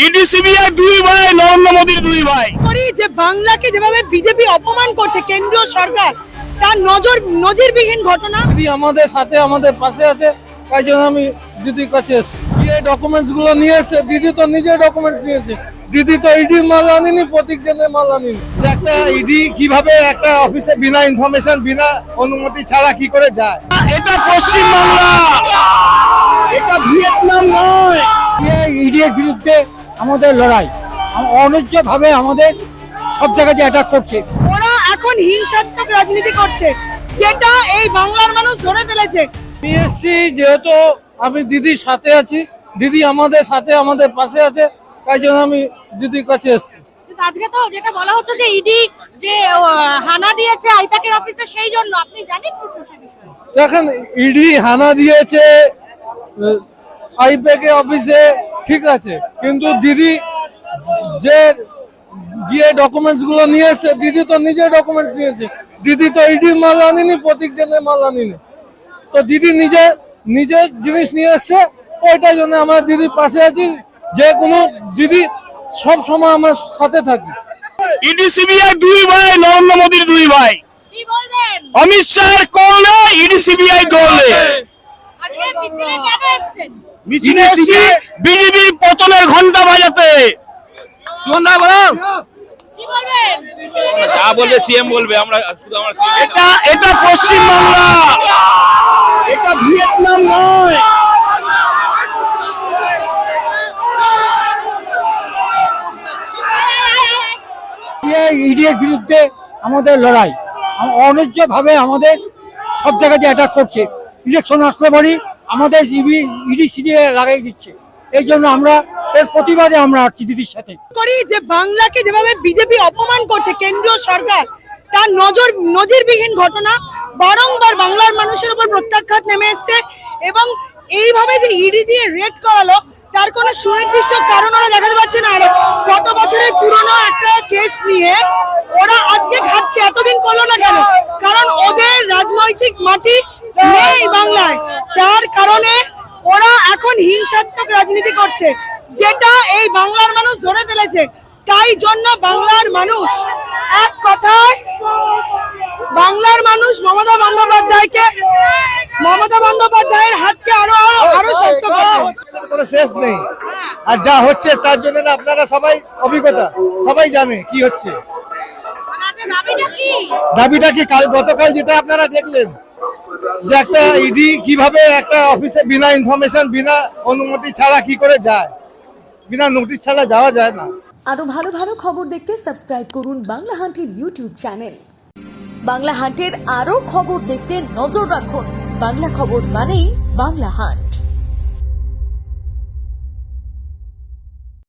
ED CBI দুই ভাই, নরেন্দ্র মোদীর দুই ভাই। করি যে বাংলাকে যেভাবে বিজেপি অপমান করছে কেন্দ্রীয় সরকার, তার নজিরবিহীন ঘটনা। দিদি আমাদের সাথে আমাদের পাশে আছে, তাই জন্য আমি দিদির কাছে এসেছি। যে ডকুমেন্টস গুলো নিয়ে এসেছে, দিদি তো নিজে ডকুমেন্টস নিয়েছে। দিদি তো ইডি মাল আনিনি, প্রতীক জেনের মাল আনিনি। যে একটা ইডি কিভাবে একটা অফিসে বিনা ইনফরমেশন বিনা অনুমতি ছাড়া কি করে যায়? এটা পশ্চিমবাংলা, এটা ভিয়েতনাম নয়। ইডির বিরুদ্ধে আমাদের লড়াই, অন্যায্য ভাবে আমাদের সব জায়গায় অ্যাটাক করছে। ওরা এখন হিংসাত্মক রাজনীতি করছে, যেটা এই বাংলার মানুষ ধরে ফেলেছে। নিয়ে এসেছি যেহেতু আমি দিদির সাথে আছি, দিদি আমাদের সাথে আমাদের পাশে আছে, তাই জন্য আমি দিদির কাছে এসেছি। আজকে তো যেটা বলা হচ্ছে যে ইডি যে হানা দিয়েছে আইপ্যাকের অফিসে, সেই জন্য আপনি জানেন কিছু সে বিষয়ে? দেখেন, ইডি হানা দিয়েছে আইপ্যাকের অফিসে, ঠিক আছে, কিন্তু দিদি যে গিয়ে ডকুমেন্টস গুলো নিয়ে এসেছে, দিদি তো নিজে ডকুমেন্টস নিয়েছে। দিদি তো ইডি মাল আনিনি, প্রতীক জেনের মাল আনিনি। তো দিদি নিজের জিনিস নিয়ে এসছে, ওইটার জন্য আমার দিদির পাশে আছি। যে কোনো দিদি সব সময় আমার সাথে থাকি। ইডি সিবিআই দুই ভাই, নরেন্দ্র মোদীর দুই ভাই। কি বলবেন? অমিত শাহের কলে ইডি সিবিআই দলে আজকে মিছিলে কেন এসেছেন? মিছিলে এসেছি বিজেপির পতনের ঘন্টা বাজাতে। কি বলবেন? যা বলবে সিএম বলবে, আমরা শুধু আমরা এটা পশ্চিমবাংলা, এটা ভিয়েতনাম নয়। ইডির বিরুদ্ধে আমাদের লড়াই, অন্যায্য ভাবে আমাদের সব জায়গায় অ্যাটাক করছে। ইলেকশন আসলে পরই আমাদের ইডি সিডিএ লাগাই দিচ্ছে। এই জন্য আমরা এর প্রতিবাদে আমরা আসছি দিদির সাথে। করি যে বাংলাকে যেভাবে বিজেপি অপমান করছে কেন্দ্রীয় সরকার, তার নজিরবিহীন ঘটনা। বারংবার বাংলার মানুষের উপর প্রত্যাঘাত নেমে এসছে, এবং এইভাবে যে ইডি দিয়ে রেড করালো, তার কোনো সুনির্দিষ্ট কারণ ওরা দেখাতে পারছে না। আর কত বছরের পুরনো একটা কেস নিয়ে ওরা আজকে খাচ্ছে, এতদিন করলো না কেন? কারণ ওদের রাজনৈতিক মাটি নেই বাংলায়, যার কারণে ওরা এখন হিংসাত্মক রাজনীতি করছে, যেটা এই বাংলার মানুষ ধরে ফেলেছে। তাই জন্য বাংলার মানুষ, এক কথায় বাংলার মানুষ মমতা বন্দ্যোপাধ্যায়ের হাতকে আরো শক্ত করছে। কোনো শেষ নেই, আর যা হচ্ছে তার জন্য না আপনারা সবাই অভিজ্ঞতা, সবাই জানে কি হচ্ছে। মানে আজকে দাবিটা কি? দাবিটা কি? গতকাল যেটা আপনারা দেখলেন, যে একটা ইডি কিভাবে একটা অফিসে বিনা ইনফরমেশন বিনা অনুমতি ছাড়া কি করে যায়? বিনা নোটিশ ছাড়া যাওয়া যায় না। আরো ভালো ভালো খবর দেখতে সাবস্ক্রাইব করুন বাংলা হান্টের ইউটিউব চ্যানেল। বাংলা হান্টের আরো খবর দেখতে নজর রাখুন। বাংলা খবর মানেই বাংলা হান্ট।